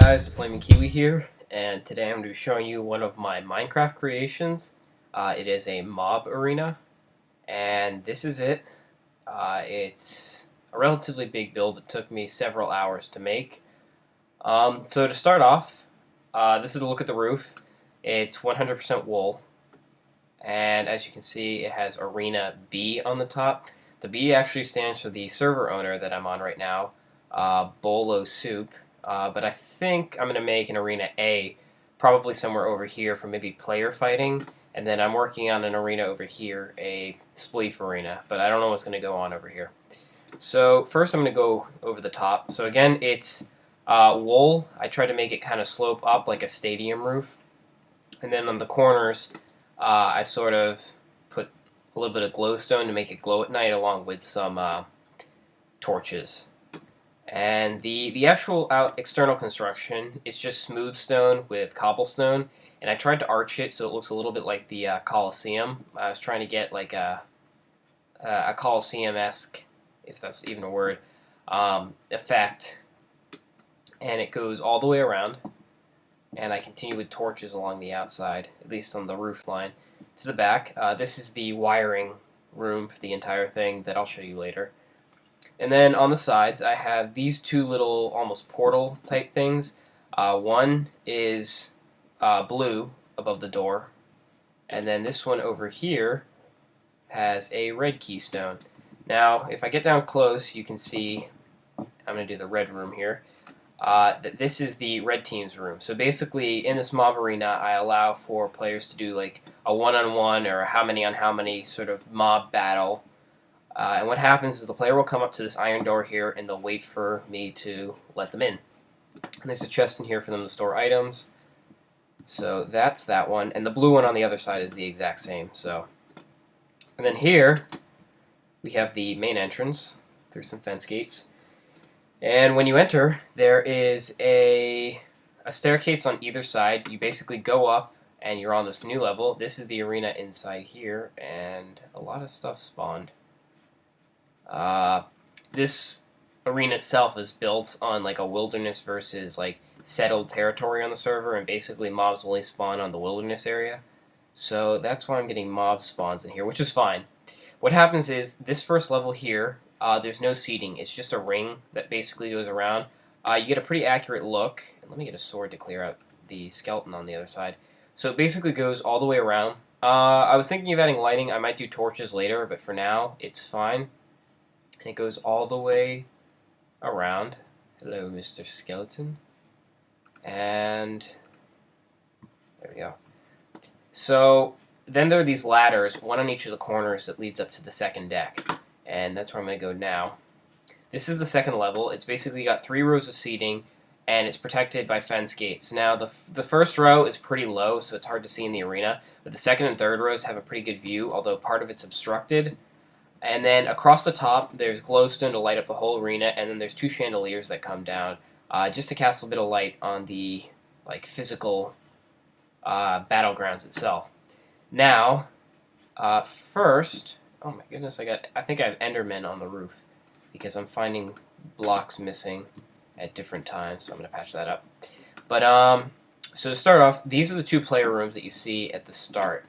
guys, the Flaming Kiwi here, and today I'm going to be showing you one of my Minecraft creations. It is a mob arena, and this is it. It's a relatively big build. It took me several hours to make. So to start off, this is a look at the roof. It's 100% wool, and as you can see, it has Arena B on the top. The B actually stands for the server owner that I'm on right now, Bolo Soup. But I think I'm going to make an Arena A, probably somewhere over here for maybe player fighting, and then I'm working on an arena over here, a spleef arena, but I don't know what's going to go on over here. So first I'm going to go over the top. So again, it's wool. I tried to make it kind of slope up like a stadium roof, and then on the corners I sort of put a little bit of glowstone to make it glow at night along with some torches. And the actual external construction is just smooth stone with cobblestone, and I tried to arch it so it looks a little bit like the Colosseum. I was trying to get like a Colosseum-esque, if that's even a word, effect. And it goes all the way around, and I continue with torches along the outside, at least on the roof line, to the back. This is the wiring room for the entire thing that I'll show you later. And then on the sides, I have these two little almost portal type things. One is blue above the door, and then this one over here has a red keystone. Now, if I get down close, you can see, I'm going to do the red room here, that this is the red team's room. So basically, in this mob arena, I allow for players to do like a one-on-one or a how many on how many sort of mob battle. And what happens is the player will come up to this iron door here, and they'll wait for me to let them in. And there's a chest in here for them to store items. So that's that one. And the blue one on the other side is the exact same. So, and then here, we have the main entrance through some fence gates. And when you enter, there is a staircase on either side. You basically go up, and you're on this new level. This is the arena inside here, and a lot of stuff spawned. This arena itself is built on like a wilderness versus like settled territory on the server, and basically mobs only spawn on the wilderness area. So that's why I'm getting mob spawns in here, which is fine. What happens is this first level here, there's no seating. It's just a ring that basically goes around. You get a pretty accurate look. And let me get a sword to clear out the skeleton on the other side. So it basically goes all the way around. I was thinking of adding lighting. I might do torches later, but for now, it's fine. And it goes all the way around. Hello, Mr. Skeleton. And there we go. So then there are these ladders, one on each of the corners that leads up to the second deck. And that's where I'm going to go now. This is the second level. It's basically got 3 rows of seating, and it's protected by fence gates. Now, the first row is pretty low, so it's hard to see in the arena. But the second and third rows have a pretty good view, although part of it's obstructed. And then across the top, there's glowstone to light up the whole arena, and then there's 2 chandeliers that come down, just to cast a bit of light on the physical battlegrounds itself. Now, first, oh my goodness, I think I have Endermen on the roof because I'm finding blocks missing at different times, so I'm going to patch that up. But so to start off, these are the 2 player rooms that you see at the start.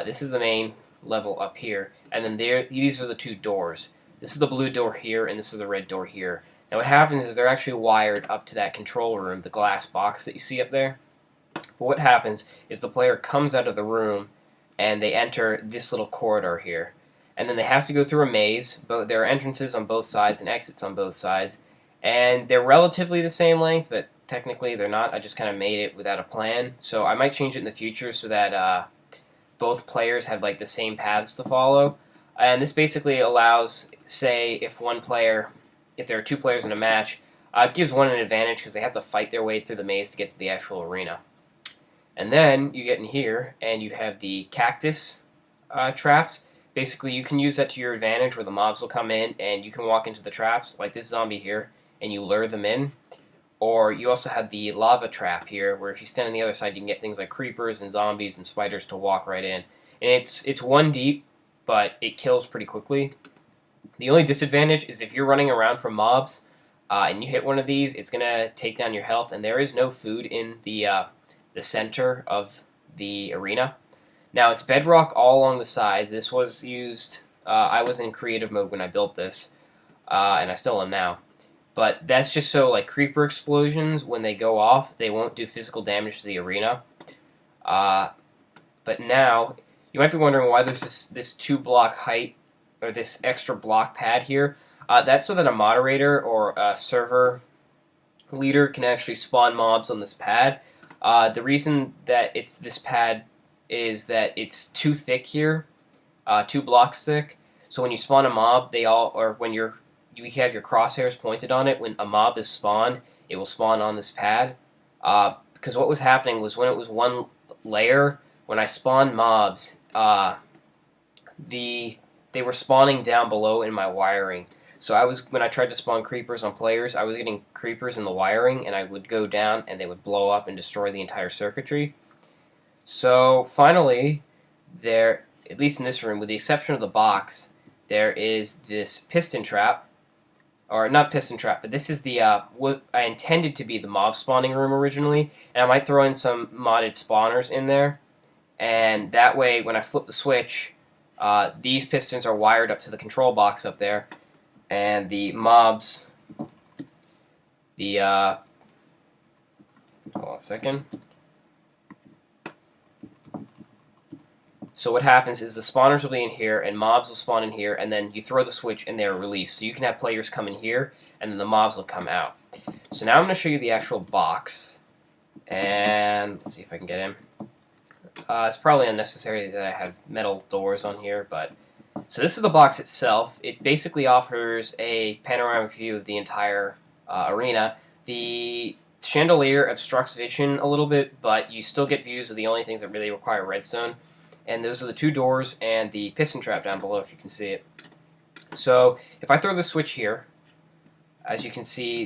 This is the main level up here, and then these are the 2 doors. This is the blue door here, and this is the red door here. Now what happens is they're actually wired up to that control room, the glass box that you see up there. But what happens is the player comes out of the room, and they enter this little corridor here. And then they have to go through a maze, but there are entrances on both sides and exits on both sides. And they're relatively the same length, but technically they're not. I just kind of made it without a plan. So I might change it in the future so that both players have like the same paths to follow. And this basically allows, say, if there are 2 players in a match, it gives one an advantage because they have to fight their way through the maze to get to the actual arena. And then you get in here, and you have the cactus traps. Basically, you can use that to your advantage where the mobs will come in, and you can walk into the traps, like this zombie here, and you lure them in. Or you also have the lava trap here, where if you stand on the other side, you can get things like creepers and zombies and spiders to walk right in. And it's 1 deep, but it kills pretty quickly. The only disadvantage is if you're running around from mobs, and you hit one of these, it's gonna take down your health. And there is no food in the center of the arena. Now it's bedrock all along the sides. This was used. I was in creative mode when I built this, and I still am now. But that's just so like creeper explosions, when they go off, they won't do physical damage to the arena. But now you might be wondering why there's this 2-block height, or this extra block pad here. That's so that a moderator or a server leader can actually spawn mobs on this pad. The reason that it's this pad is that it's too thick here, 2 blocks thick. So when you spawn a mob, when you have your crosshairs pointed on it, when a mob is spawned, it will spawn on this pad. Because what was happening was, when it was one layer, when I spawned mobs, they were spawning down below in my wiring. So when I tried to spawn creepers on players, I was getting creepers in the wiring, and I would go down and they would blow up and destroy the entire circuitry. So finally, at least in this room, with the exception of the box, there is this piston trap. Or not piston trap, but this is the what I intended to be the mob spawning room originally, and I might throw in some modded spawners in there, and that way when I flip the switch, these pistons are wired up to the control box up there, and the mobs, hold on a second. So what happens is the spawners will be in here, and mobs will spawn in here, and then you throw the switch and they're released. So you can have players come in here, and then the mobs will come out. So now I'm going to show you the actual box, and let's see if I can get in. It's probably unnecessary that I have metal doors on here, but... So this is the box itself. It basically offers a panoramic view of the entire arena. The chandelier obstructs vision a little bit, but you still get views of the only things that really require redstone. And those are the 2 doors and the piston trap down below, if you can see it. So if I throw the switch here, as you can see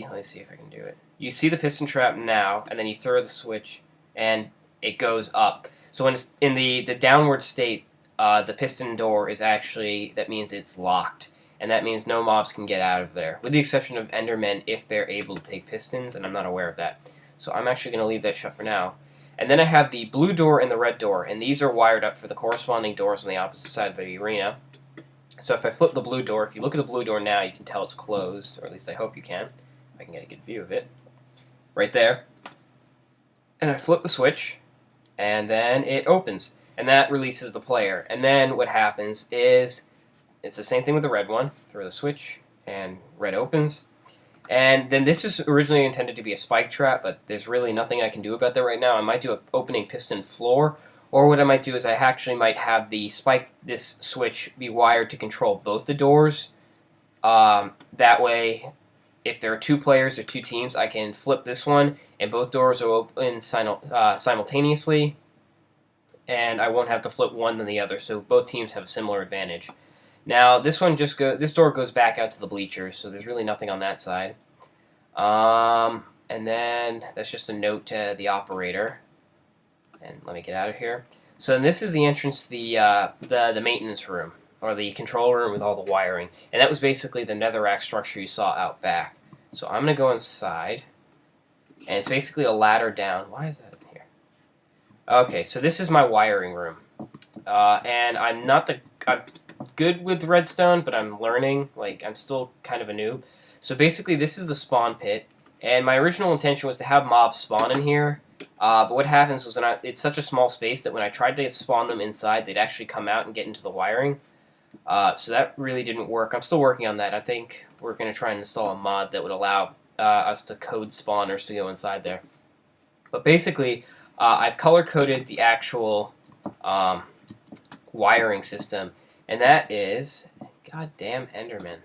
let me see if I can do it. You see the piston trap now, and then you throw the switch, and it goes up. So when it's in the downward state, the piston door is actually, that means it's locked. And that means no mobs can get out of there, with the exception of Endermen if they're able to take pistons, and I'm not aware of that. So I'm actually going to leave that shut for now. And then I have the blue door and the red door, and these are wired up for the corresponding doors on the opposite side of the arena. So if I flip the blue door, if you look at the blue door now, you can tell it's closed, or at least I hope you can. I can get a good view of it. Right there. And I flip the switch, and then it opens, and that releases the player. And then what happens is, it's the same thing with the red one. Throw the switch, and red opens. And then this is originally intended to be a spike trap, but there's really nothing I can do about that right now. I might do an opening piston floor, or what I might do is I actually might have this switch be wired to control both the doors. That way, if there are 2 players or 2 teams, I can flip this one, and both doors are open simultaneously, and I won't have to flip one than the other, so both teams have a similar advantage. Now, this door goes back out to the bleachers, so there's really nothing on that side. And then that's just a note to the operator. And let me get out of here. So then this is the entrance to the maintenance room, or the control room with all the wiring. And that was basically the netherrack structure you saw out back. So I'm going to go inside, and it's basically a ladder down. Why is that in here? Okay, so this is my wiring room. And I'm good with redstone, but I'm learning. Like, I'm still kind of a noob. So basically, this is the spawn pit, and my original intention was to have mobs spawn in here. But what happens was, it's such a small space that when I tried to spawn them inside, they'd actually come out and get into the wiring. So that really didn't work. I'm still working on that. I think we're going to try and install a mod that would allow us to code spawners to go inside there. But basically, I've color-coded the actual wiring system. And that is, goddamn Enderman.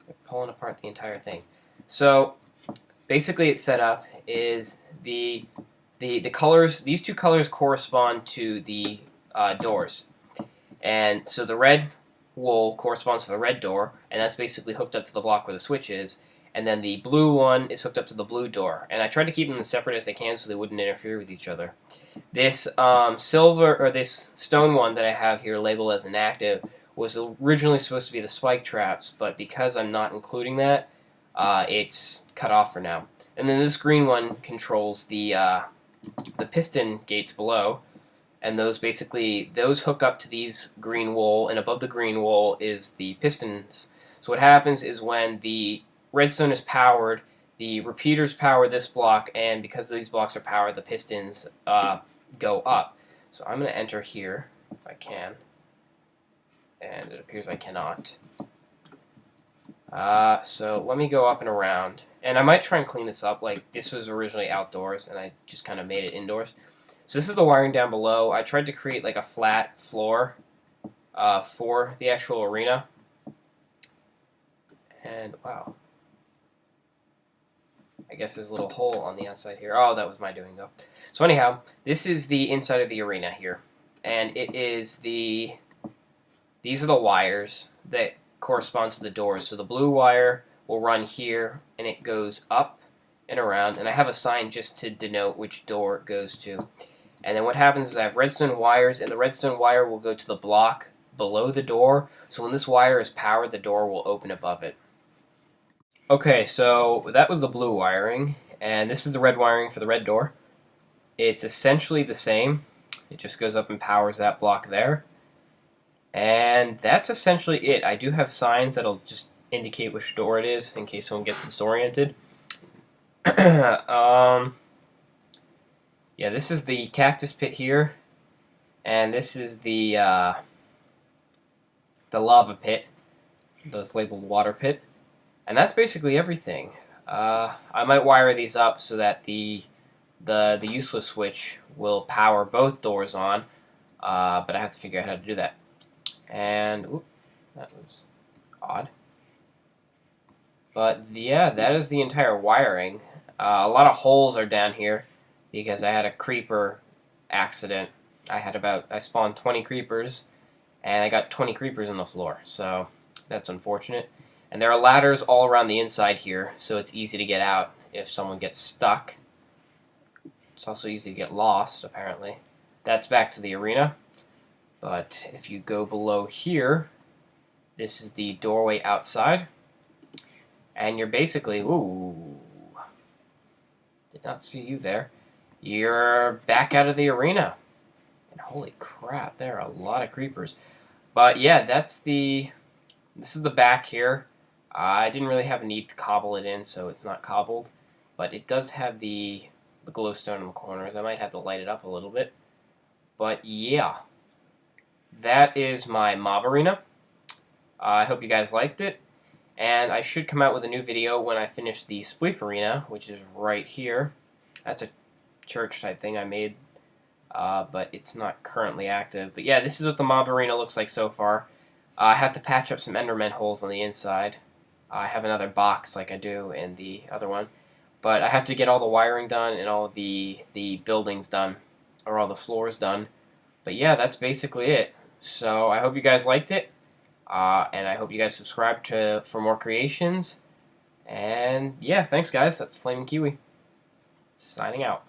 They're pulling apart the entire thing. So, basically it's set up is the colors, these 2 colors correspond to the doors. And so the red wool corresponds to the red door, and that's basically hooked up to the block where the switch is. And then the blue one is hooked up to the blue door. And I tried to keep them as separate as they can so they wouldn't interfere with each other. This this stone one that I have here labeled as inactive was originally supposed to be the spike traps, but because I'm not including that, it's cut off for now. And then this green one controls the piston gates below, and those hook up to these green wool, and above the green wool is the pistons. So what happens is when the redstone is powered, the repeaters power this block, and because these blocks are powered, the pistons go up. So I'm going to enter here, if I can, and it appears I cannot. So let me go up and around, and I might try and clean this up. Like, this was originally outdoors, and I just kind of made it indoors. So this is the wiring down below. I tried to create like a flat floor for the actual arena, and wow, I guess there's a little hole on the outside here. Oh, that was my doing though. So anyhow, this is the inside of the arena here, and it is these are the wires that correspond to the doors. So the blue wire will run here, and it goes up and around, and I have a sign just to denote which door it goes to. And then what happens is I have redstone wires, and the redstone wire will go to the block below the door, so when this wire is powered, the door will open above it. Okay, so that was the blue wiring, and this is the red wiring for the red door. It's essentially the same. It just goes up and powers that block there. And that's essentially it. I do have signs that'll just indicate which door it is in case someone gets disoriented. Yeah, this is the cactus pit here, and this is the lava pit, that's labeled water pit, and that's basically everything. I might wire these up so that the useless switch will power both doors on, but I have to figure out how to do that. And oop, that was odd. But yeah, that is the entire wiring. A lot of holes are down here because I had a creeper accident. I spawned 20 creepers, and I got 20 creepers on the floor, so that's unfortunate. And there are ladders all around the inside here, so it's easy to get out if someone gets stuck. It's also easy to get lost, apparently. That's back to the arena. But if you go below here, this is the doorway outside. And you're basically, ooh, did not see you there. You're back out of the arena. And holy crap, there are a lot of creepers. But yeah, this is the back here. I didn't really have a need to cobble it in, so it's not cobbled. But it does have the glowstone in the corners. I might have to light it up a little bit. But yeah, that is my mob arena. I hope you guys liked it. And I should come out with a new video when I finish the Spleef arena, which is right here. That's a church type thing I made, but it's not currently active. But yeah, this is what the mob arena looks like so far. I have to patch up some Enderman holes on the inside. I have another box like I do in the other one. But I have to get all the wiring done and all the buildings done, or all the floors done. But yeah, that's basically it. So I hope you guys liked it. And I hope you guys subscribe for more creations. And yeah, thanks guys. That's Flaming Kiwi signing out.